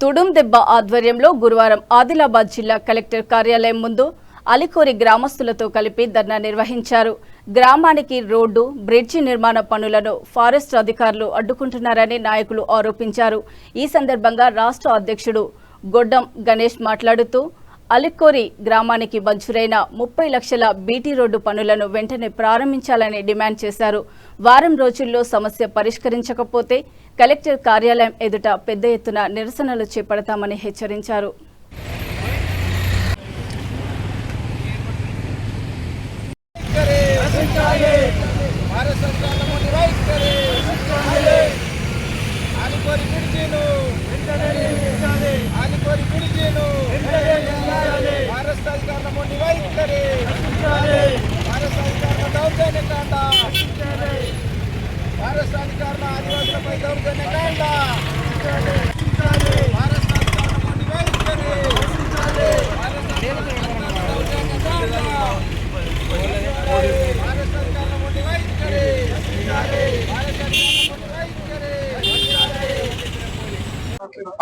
తుడుం దెబ్బ ఆధ్వర్యంలో గురువారం ఆదిలాబాద్ జిల్లా కలెక్టర్ కార్యాలయం ముందు అలికోరి గ్రామస్తులతో కలిపి ధర్నా నిర్వహించారు. గ్రామానికి రోడ్డు, బ్రిడ్జి నిర్మాణ పనులను ఫారెస్ట్ అధికారులు అడ్డుకుంటున్నారని నాయకులు ఆరోపించారు. ఈ సందర్భంగా రాష్ట్ర అధ్యక్షుడు గొడ్డం గణేష్ మాట్లాడుతూ అలికోరి గ్రామానికి మంజూరైన 30 లక్షల బీటీ రోడ్డు పనులను వెంటనే ప్రారంభించాలని డిమాండ్ చేశారు. వారం రోజుల్లో సమస్య పరిష్కరించకపోతే కలెక్టర్ కార్యాలయం ఎదుట పెద్ద ఎత్తున నిరసనలు చేపడతామని హెచ్చరించారు.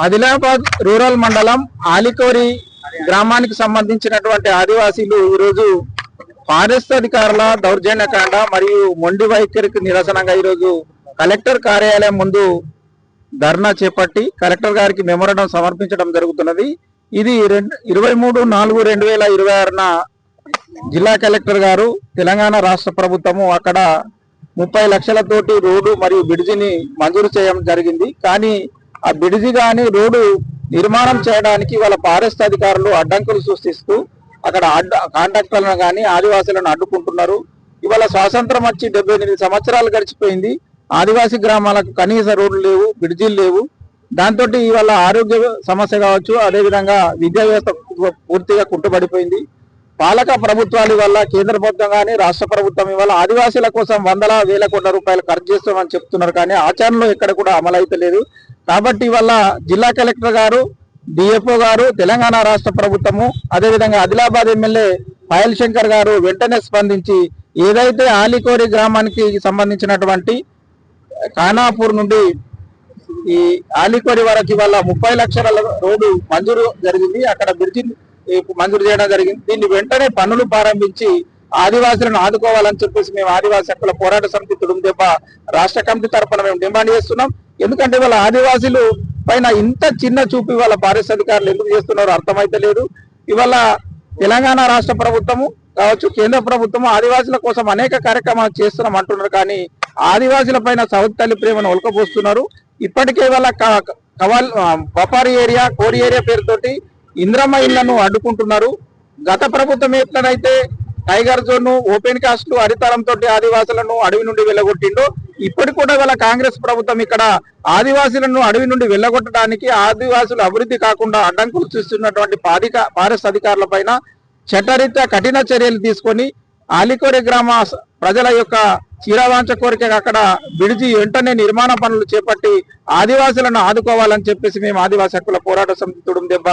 ఆదిలాబాద్ రూరల్ మండలం ఆలికోరి గ్రామానికి సంబంధించినటువంటి ఆదివాసీలు ఈరోజు ఫారెస్ట్ అధికారుల దౌర్జన్యకాండ మరియు మొండి వైఖరికి నిరసనగా ఈరోజు కలెక్టర్ కార్యాలయం ముందు ధర్నా చేపట్టి కలెక్టర్ గారికి మెమోరాండం సమర్పించడం జరుగుతున్నది. ఇది 23/4/2026న జిల్లా కలెక్టర్ గారు తెలంగాణ రాష్ట్ర ప్రభుత్వము అక్కడ 30 లక్షలతోటి రోడ్డు మరియు బ్రిడ్జిని మంజూరు చేయడం జరిగింది. కానీ ఆ బ్రిడ్జి కానీ రోడ్డు నిర్మాణం చేయడానికి వాళ్ళ ఫారెస్ట్ అధికారులు అడ్డంకులు సృష్టిస్తూ అక్కడ కాంట్రాక్టర్లను కానీ ఆదివాసులను అడ్డుకుంటున్నారు. ఇవాళ స్వాతంత్రం వచ్చి 78 సంవత్సరాలు గడిచిపోయింది. ఆదివాసీ గ్రామాలకు కనీస రోడ్లు లేవు, బ్రిడ్జిలు లేవు. దాంతో ఇవాళ ఆరోగ్య సమస్య కావచ్చు, అదేవిధంగా విద్యా వ్యవస్థ పూర్తిగా కుంటుపడిపోయింది. పాలక ప్రభుత్వాల వల్ల కేంద్ర ప్రభుత్వం కానీ రాష్ట్ర ప్రభుత్వం ఇవాళ ఆదివాసీల కోసం 100,000 కోట్ల రూపాయలు ఖర్చు చేస్తామని చెప్తున్నారు. కానీ ఆచరణలో ఎక్కడ కూడా అమలైతలేదు. కాబట్టి ఇవాళ జిల్లా కలెక్టర్ గారు, డిఎఫ్ఓ గారు, తెలంగాణ రాష్ట్ర ప్రభుత్వము, అదేవిధంగా ఆదిలాబాద్ ఎమ్మెల్యే పాయల్ శంకర్ గారు వెంటనే స్పందించి ఏదైతే ఆలికోరి గ్రామానికి సంబంధించినటువంటి ఖానాపూర్ నుండి ఈ ఆలికోరి వరకు ఇవాళ 30 లక్షల రోడ్డు మంజూరు జరిగింది. అక్కడ బ్రిడ్జి మంజూరు చేయడం జరిగింది. దీన్ని వెంటనే పనులు ప్రారంభించి ఆదివాసులను ఆదుకోవాలని చెప్పేసి మేము ఆదివాసీ హక్కుల పోరాట సమితి తుడుం దెబ్బ రాష్ట్ర కమిటీ తరఫున మేము డిమాండ్ చేస్తున్నాం. ఎందుకంటే వాళ్ళ ఆదివాసులు పైన ఇంత చిన్న చూపు వాళ్ళ ఫారెస్ట్ అధికారులు ఎందుకు చేస్తున్నారో అర్థమైతే లేదు. ఇవాళ తెలంగాణ రాష్ట్ర ప్రభుత్వము కావచ్చు, కేంద్ర ప్రభుత్వము ఆదివాసుల కోసం అనేక కార్యక్రమాలు చేస్తున్నాం అంటున్నారు. కానీ ఆదివాసుల పైన సౌత్ తల్లి ప్రేమను ఒలకబోస్తున్నారు. ఇప్పటికే వాళ్ళ వపారి ఏరియా, కోడి ఏరియా పేరుతోటి ఇంద్రమ్మ ఇళ్లను అడ్డుకుంటున్నారు. గత ప్రభుత్వం ఎట్లనైతే టైగర్ జోన్, ఓపెన్ కాస్ట్, హరితారంతో ఆదివాసులను అడవి నుండి వెళ్ళగొట్టిండో ఇప్పటికి కూడా వాళ్ళ కాంగ్రెస్ ప్రభుత్వం ఇక్కడ ఆదివాసులను అడవి నుండి వెళ్ళగొట్టడానికి, ఆదివాసులు అభివృద్ధి కాకుండా అడ్డంకులు చూస్తున్నటువంటి ఫారెస్ట్ అధికారుల పైన చట్టరీత్యా కఠిన చర్యలు తీసుకొని ఆలికోరి గ్రామ ప్రజల యొక్క చీరవాంచ కోరిక అక్కడ బ్రిడ్జి వెంటనే నిర్మాణ పనులు చేపట్టి ఆదివాసులను ఆదుకోవాలని చెప్పేసి మేము ఆదివాసీ హక్కుల పోరాట సమితి తుడుం దెబ్బ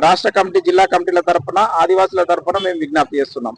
రాష్ట్ర కమిటీ, జిల్లా కమిటీల తరఫున, ఆదివాసుల తరఫున మేము విజ్ఞప్తి చేస్తున్నాం.